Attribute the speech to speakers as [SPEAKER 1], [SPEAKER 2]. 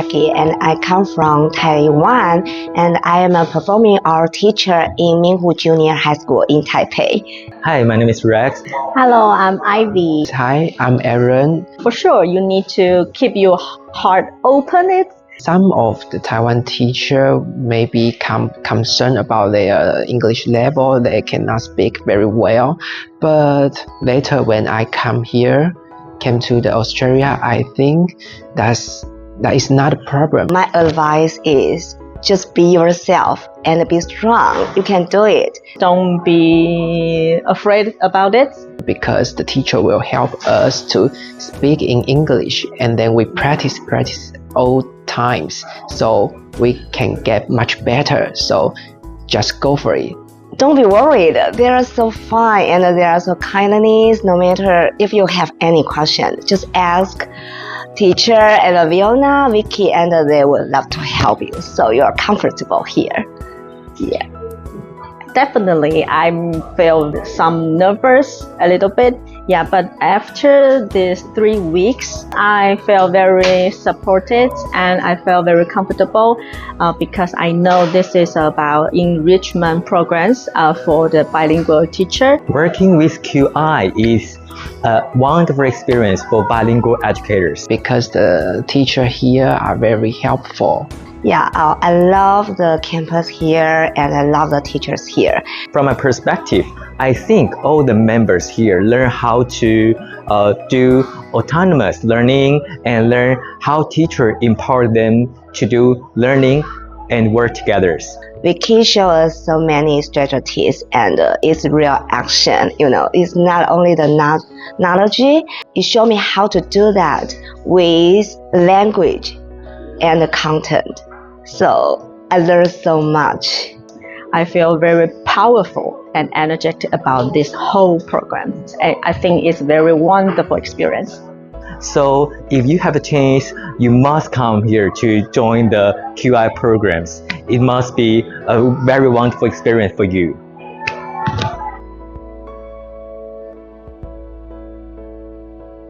[SPEAKER 1] Becky, and I come from Taiwan, and I am a performing art teacher in Minhu Junior High School in Taipei.
[SPEAKER 2] Hi, my name is Rex.
[SPEAKER 3] Hello, I'm Ivy.
[SPEAKER 4] Hi, I'm Aaron.
[SPEAKER 3] For sure, you need to keep your heart open.
[SPEAKER 4] Some of the Taiwan teacher may become concerned about their English level. They cannot speak very well. But later when I came to the Australia, I think that is not a problem.
[SPEAKER 1] My advice is just be yourself and be strong. You can do it.
[SPEAKER 3] Don't be afraid about it.
[SPEAKER 4] Because the teacher will help us to speak in English, and then we practice all times, so we can get much better. So just go for it.
[SPEAKER 1] Don't be worried. They are so fun and they are so kindness. No matter if you have any question, just ask teacher and Fiona, Vicky, and they will love to help you. So you're comfortable here. Yeah.
[SPEAKER 3] Definitely, I feel some nervous a little bit. Yeah, but after these 3 weeks, I felt very supported and I felt very comfortable because I know this is about enrichment programs for the bilingual teacher.
[SPEAKER 2] Working with QI is a wonderful experience for bilingual educators.
[SPEAKER 4] Because the teacher here are very helpful.
[SPEAKER 1] Yeah, I love the campus here and I love the teachers here.
[SPEAKER 2] From my perspective, I think all the members here learn how to do autonomous learning and learn how teachers empower them to do learning and work together.
[SPEAKER 1] Vicky shows us so many strategies and it's real action. It's not only the knowledge, it showed me how to do that with language and the content. So I learned so much.
[SPEAKER 3] I feel very powerful and energetic about this whole program. I think it's a very wonderful experience.
[SPEAKER 2] So if you have a chance, you must come here to join the QI programs. It must be a very wonderful experience for you.